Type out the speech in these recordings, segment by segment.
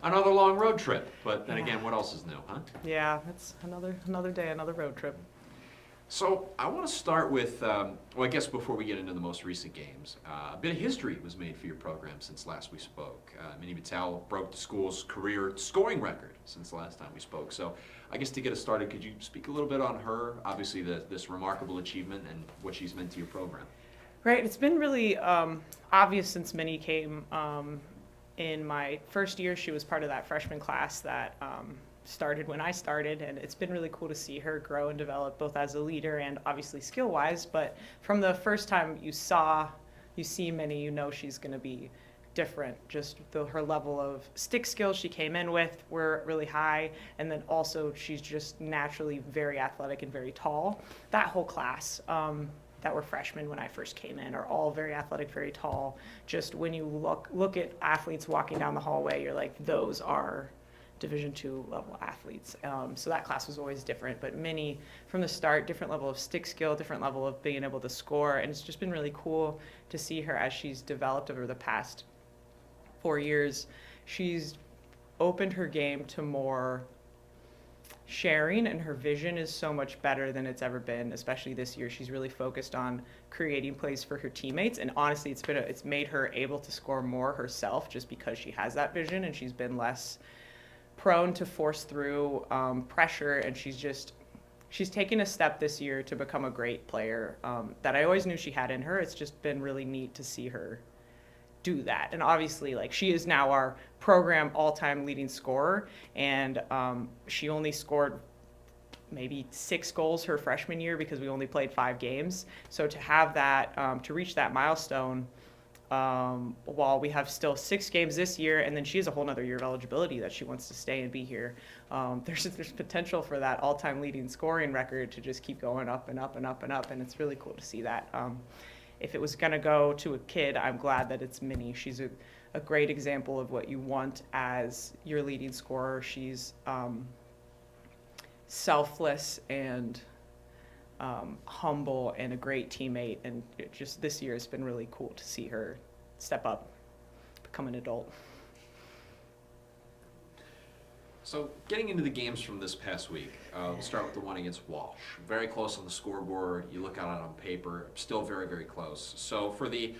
Another long road trip, but then Yeah. again, what else is new, huh? Yeah, it's another day, another road trip. So I want to start with, well, I guess before we get into the most recent games, a bit of history was made for your program since last we spoke. Lindsey Majkrzak broke the school's career scoring record since the last time we spoke. So I guess to get us started, could you speak a little bit on her, obviously this remarkable achievement and what she's meant to your program? Right, it's been really obvious since Minnie came. In my first year, she was part of that freshman class that started when I started, and it's been really cool to see her grow and develop both as a leader and obviously skill-wise. But from the first time you see Minnie, you know she's going to be different. Just her level of stick skills she came in with were really high, and then also she's just naturally very athletic and very tall. That whole class. That were freshmen when I first came in are all very athletic, very tall. Just when you look at athletes walking down the hallway, you're like, those are Division II level athletes. So that class was always different. But Minnie, from the start, different level of stick skill, different level of being able to score. And it's just been really cool to see her as she's developed over the past 4 years. She's opened her game to more sharing, and her vision is so much better than it's ever been. Especially this year, she's really focused on creating plays for her teammates, and honestly it's made her able to score more herself just because she has that vision, and she's been less prone to force through pressure, and she's taken a step this year to become a great player that I always knew she had in her. It's just been really neat to see her do that. And obviously, like, she is now our program all-time leading scorer, and she only scored maybe 6 goals her freshman year because we only played 5 games. So to have that, to reach that milestone, while we have still 6 games this year, and then she has a whole nother year of eligibility that she wants to stay and be here. There's potential for that all-time leading scoring record to just keep going up and up and up and up, and it's really cool to see that. If it was going to go to a kid, I'm glad that it's Minnie. She's a great example of what you want as your leading scorer. She's selfless and humble and a great teammate. And just this year, it's been really cool to see her step up, become an adult. So getting into the games from this past week, we'll start with the one against Walsh. Very close on the scoreboard. You look at it on paper, still very, very close. So for the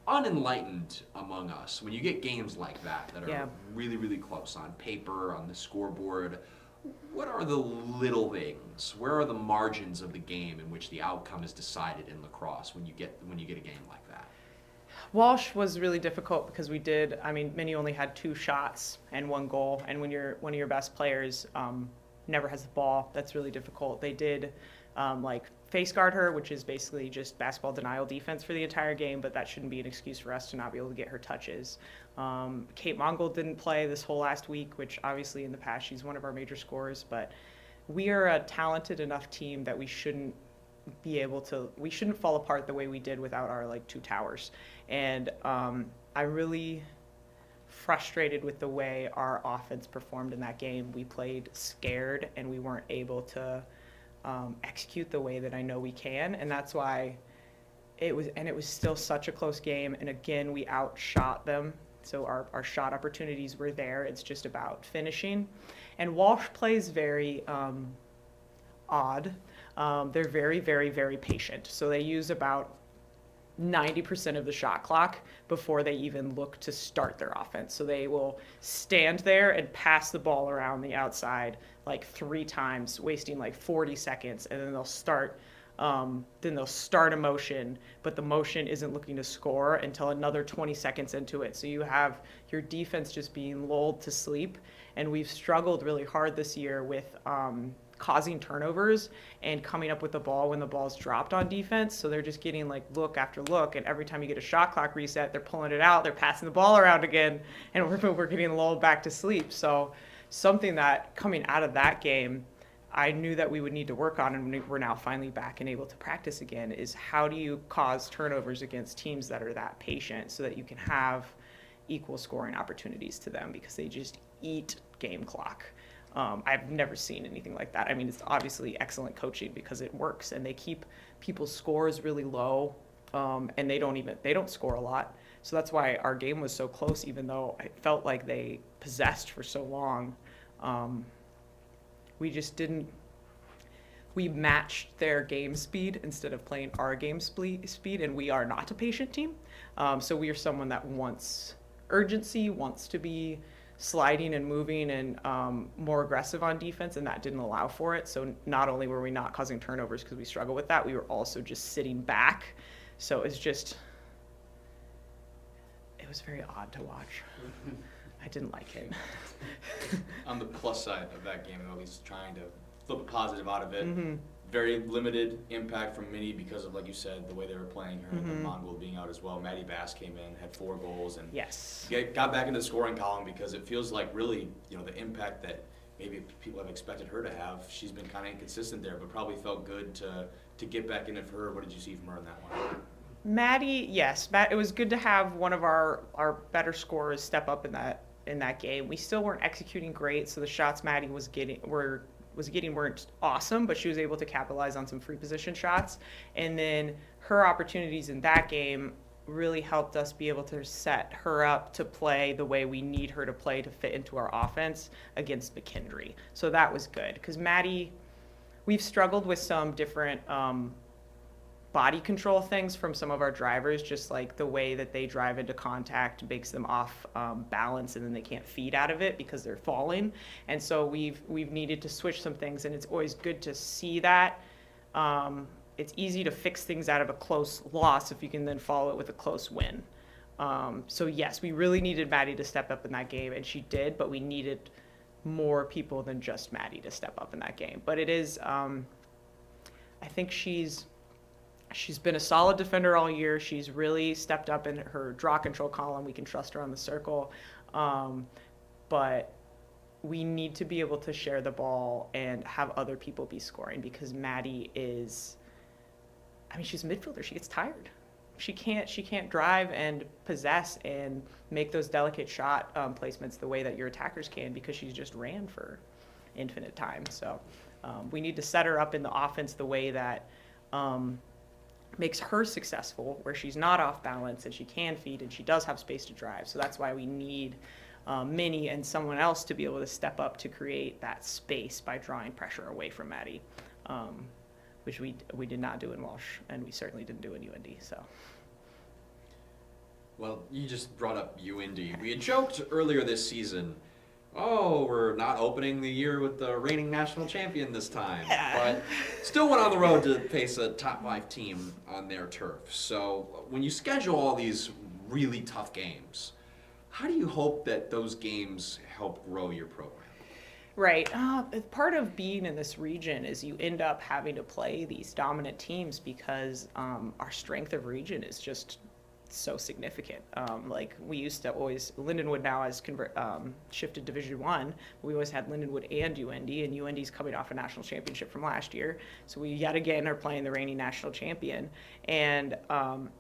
unenlightened among us, when you get games like that are really, really close on paper, on the scoreboard, what are the little things? Where are the margins of the game in which the outcome is decided in lacrosse when you get a game like that? Walsh was really difficult because Minnie only had 2 shots and 1 goal, and when one of your best players never has the ball, that's really difficult. They did face guard her, which is basically just basketball denial defense for the entire game, but that shouldn't be an excuse for us to not be able to get her touches. Kate Mongol didn't play this whole last week, which obviously in the past she's one of our major scorers, but we are a talented enough team that we shouldn't fall apart the way we did without our 2 towers. And I'm really frustrated with the way our offense performed in that game. We played scared and we weren't able to execute the way that I know we can, and that's why it was still such a close game. And again, we outshot them, so our shot opportunities were there. It's just about finishing. And Walsh plays very odd. They're very, very, very patient. So they use about 90% of the shot clock before they even look to start their offense. So they will stand there and pass the ball around the outside 3 times, wasting 40 seconds, and then they'll start a motion, but the motion isn't looking to score until another 20 seconds into it. So you have your defense just being lulled to sleep, and we've struggled really hard this year with causing turnovers and coming up with the ball when the ball's dropped on defense. So they're just getting look after look, and every time you get a shot clock reset, they're pulling it out, they're passing the ball around again, and we're getting lulled back to sleep. So something that coming out of that game, I knew that we would need to work on, and we're now finally back and able to practice again, is how do you cause turnovers against teams that are that patient so that you can have equal scoring opportunities to them, because they just eat game clock. I've never seen anything like that. It's obviously excellent coaching because it works, and they keep people's scores really low, and they don't score a lot. So that's why our game was so close, even though I felt like they possessed for so long. We just didn't. We matched their game speed instead of playing our game speed, and we are not a patient team. So we are someone that wants urgency, wants to be sliding and moving and more aggressive on defense, and that didn't allow for it. So not only were we not causing turnovers because we struggle with that, we were also just sitting back. So it was very odd to watch. I didn't like it. On the plus side of that game, at least trying to flip a positive out of it. Mm-hmm. Very limited impact from Minnie because of, like you said, the way they were playing her, and the Mongol being out as well. Maddie Bass came in, had 4 goals, and Yes. got back into the scoring column because it feels like really, the impact that maybe people have expected her to have. She's been kind of inconsistent there, but probably felt good to get back in it for her. What did you see from her in that one? Maddie, yes, it was good to have one of our better scorers step up in that game. We still weren't executing great, so the shots Maddie was getting weren't awesome, but she was able to capitalize on some free position shots. And then her opportunities in that game really helped us be able to set her up to play the way we need her to play to fit into our offense against McKendree. So that was good because Maddie, we've struggled with some different body control things from some of our drivers, just like the way that they drive into contact makes them off balance, and then they can't feed out of it because they're falling. And so we've needed to switch some things, and it's always good to see that. It's easy to fix things out of a close loss if you can then follow it with a close win. So yes, we really needed Maddie to step up in that game, and she did, but we needed more people than just Maddie to step up in that game. But it is, I think she's been a solid defender all year. She's really stepped up in her draw control column. We can trust her on the circle. But we need to be able to share the ball and have other people be scoring because Maddie is, she's a midfielder. She gets tired. She can't drive and possess and make those delicate shot placements the way that your attackers can because she's just ran for infinite time. So we need to set her up in the offense the way that makes her successful, where she's not off balance and she can feed and she does have space to drive. So that's why we need Minnie and someone else to be able to step up to create that space by drawing pressure away from Maddie, which we did not do in Walsh, and we certainly didn't do in UND. So. Well, you just brought up UND. We had joked earlier this season, we're not opening the year with the reigning national champion this time. Yeah. But still went on the road to face a top 5 team on their turf. So when you schedule all these really tough games, how do you hope that those games help grow your program? Right. Part of being in this region is you end up having to play these dominant teams because our strength of region is just so significant. Like we used to always, Lindenwood now has shifted Division 1. We always had Lindenwood and UND's coming off a national championship from last year. So we yet again are playing the reigning national champion. And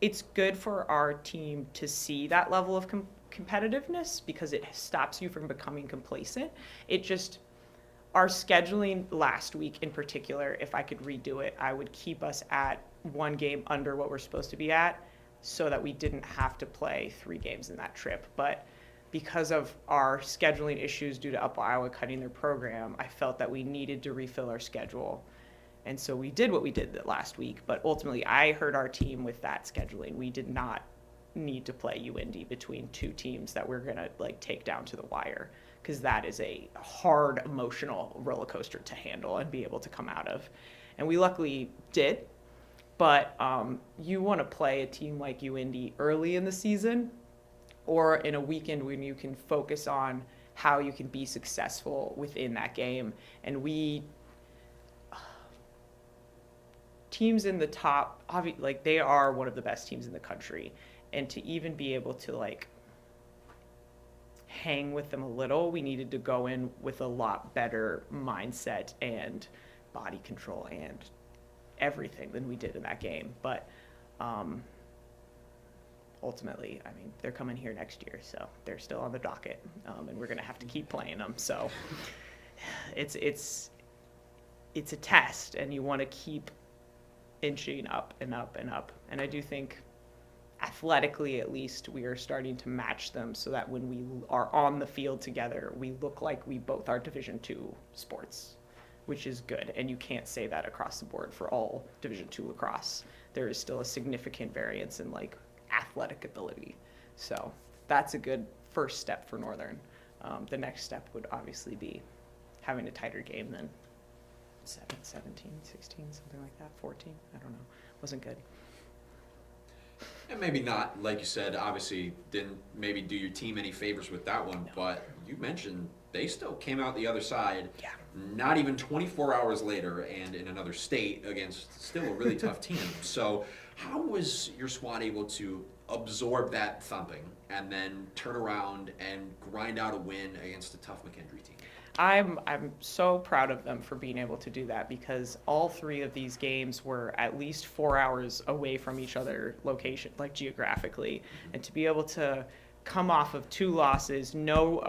it's good for our team to see that level of competitiveness because it stops you from becoming complacent. Our scheduling last week in particular, if I could redo it, I would keep us at 1 game under what we're supposed to be at, so that we didn't have to play 3 games in that trip. But because of our scheduling issues due to Upper Iowa cutting their program, I felt that we needed to refill our schedule. And so we did what we did last week, but ultimately I hurt our team with that scheduling. We did not need to play UND between 2 teams that we're gonna take down to the wire, because that is a hard emotional roller coaster to handle and be able to come out of. And we luckily did. But you want to play a team like UND early in the season or in a weekend when you can focus on how you can be successful within that game. And teams in the top, they are one of the best teams in the country. And to even be able to hang with them a little, we needed to go in with a lot better mindset and body control and everything than we did in that game. But ultimately, they're coming here next year, so they're still on the docket, and we're going to have to keep playing them. So it's a test, and you want to keep inching up and up and up. And I do think athletically at least, we are starting to match them so that when we are on the field together, we look like we both are Division II sports, which is good. And you can't say that across the board for all Division II lacrosse. There is still a significant variance in like athletic ability. So that's a good first step for Northern. The next step would obviously be having a tighter game than 17, 16, something like that, 14, I don't know. Wasn't good. And maybe not, like you said, obviously didn't maybe do your team any favors with that one, No. but you mentioned they still came out the other side, Yeah. not even 24 hours later and in another state against still a really tough team. So how was your squad able to absorb that thumping and then turn around and grind out a win against a tough McKendree team? I'm so proud of them for being able to do that, because all three of these games were at least 4 hours away from each other location, like geographically, and to be able to come off of 2 losses, no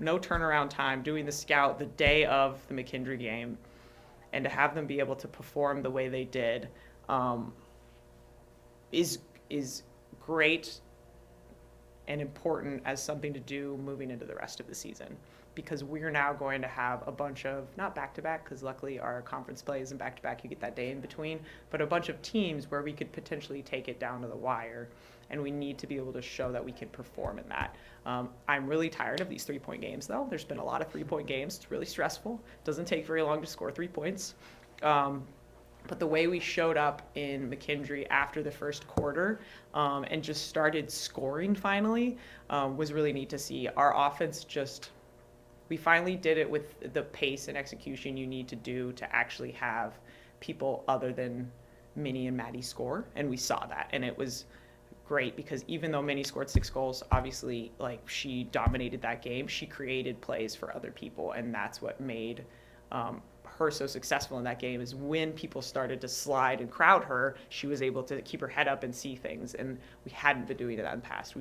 turnaround time, doing the scout the day of the McKendree game, and to have them be able to perform the way they did is great and important as something to do moving into the rest of the season, because we're now going to have a bunch of, not back-to-back, because luckily our conference play isn't back-to-back, you get that day in between, but a bunch of teams where we could potentially take it down to the wire, and we need to be able to show that we can perform in that. I'm really tired of these 3-point games, though. There's been a lot of 3-point games. It's really stressful. It doesn't take very long to score 3 points. But the way we showed up in McKendree after the first quarter and just started scoring finally was really neat to see. Our offense we finally did it with the pace and execution you need to do to actually have people other than Minnie and Maddie score, and we saw that, and it was great, because even though Minnie scored 6 goals, obviously, like, she dominated that game, she created plays for other people, and that's what made her so successful in that game, is when people started to slide and crowd her, she was able to keep her head up and see things, and we hadn't been doing that in the past.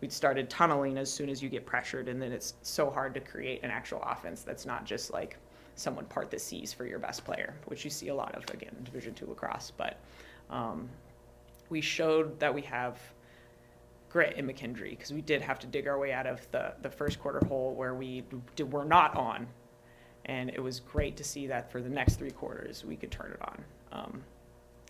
We'd started tunneling as soon as you get pressured, and then it's so hard to create an actual offense that's not just like someone part the seas for your best player, which you see a lot of, again, in Division II lacrosse. But we showed that we have grit in McKendree, because we did have to dig our way out of the first quarter hole where we were not on. And it was great to see that for the next 3 quarters we could turn it on.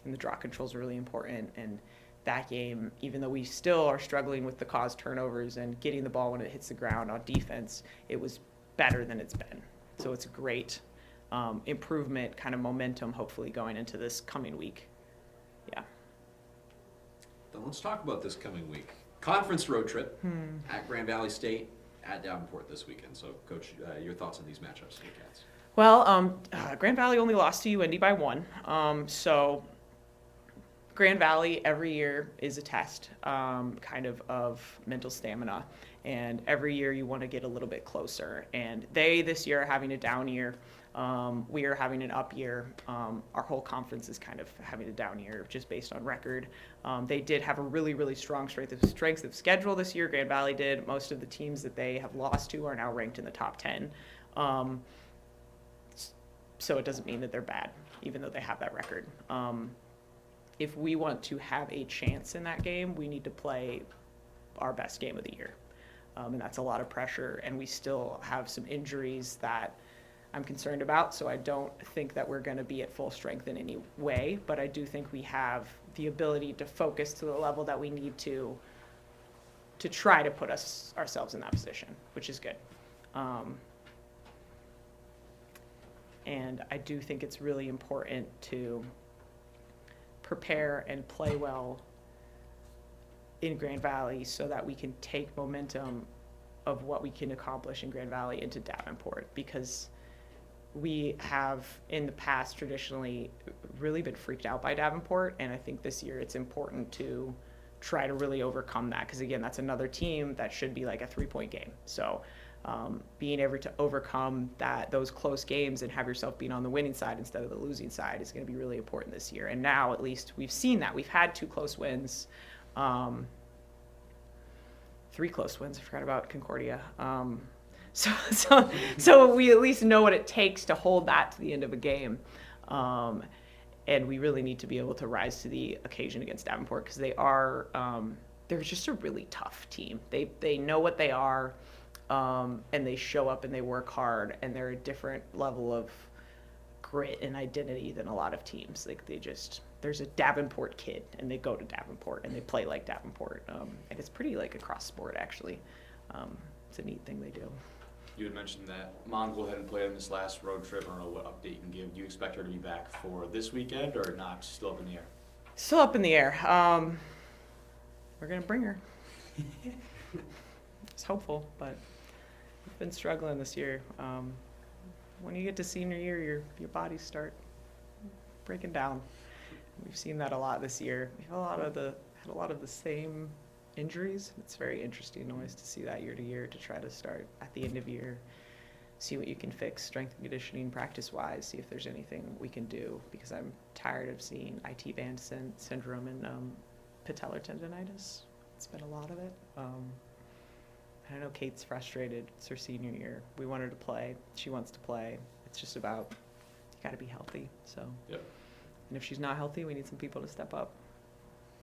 And the draw control is really important. And that game, even though we still are struggling with the caused turnovers and getting the ball when it hits the ground on defense, it was better than it's been. So it's a great improvement, kind of momentum, hopefully, going into this coming week. Yeah. Then let's talk about this coming week. Conference road trip at Grand Valley State, at Davenport this weekend. So, Coach, your thoughts on these matchups for the Cats? Well, Grand Valley only lost to UIndy by 1. So Grand Valley every year is a test, kind of mental stamina. And every year you want to get a little bit closer. And they this year are having a down year. We are having an up year. Our whole conference is kind of having a down year just based on record. They did have a really, really strong strength of schedule this year. Grand Valley did. Most of the teams that they have lost to are now ranked in the top 10. So it doesn't mean that they're bad, even though they have that record. If we want to have a chance in that game, we need to play our best game of the year. And that's a lot of pressure. And we still have some injuries that I'm concerned about, so I don't think that we're going to be at full strength in any way, but I do think we have the ability to focus to the level that we need to try to put ourselves in that position, which is good. And I do think it's really important to prepare and play well in Grand Valley so that we can take momentum of what we can accomplish in Grand Valley into Davenport, because we have in the past traditionally really been freaked out by Davenport, and I think this year it's important to try to really overcome that, because again, that's another team that should be like a 3-point game. So being able to overcome those close games and have yourself being on the winning side instead of the losing side is going to be really important this year. And now at least we've seen that. We've had 2 close wins, 3 close wins. I forgot about Concordia. So we at least know what it takes to hold that to the end of a game. and we really need to be able to rise to the occasion against Davenport because they're just a really tough team. They know what they are, and they show up and they work hard, and they're a different level of grit and identity than a lot of teams. Like there's a Davenport kid, and they go to Davenport and they play like Davenport, and it's pretty like across sport actually. It's a neat thing they do. You had mentioned that Mongol hadn't played in this last road trip. I don't know what update you can give. Do you expect her to be back for this weekend or not? Still up in the air? Still up in the air. We're going to bring her. It's hopeful, but we've been struggling this year. When you get to senior year, your bodies start breaking down. We've seen that a lot this year. We had a lot of the same injuries. It's very interesting always to see that year to year, to try to start at the end of year, see what you can fix strength and conditioning practice wise, see if there's anything we can do, because I'm tired of seeing IT band syndrome and patellar tendonitis. It's been a lot of it. I know Kate's frustrated. It's her senior year. We want her to play. She wants to play. It's just about, you got to be healthy. So, Yep. And if she's not healthy, we need some people to step up.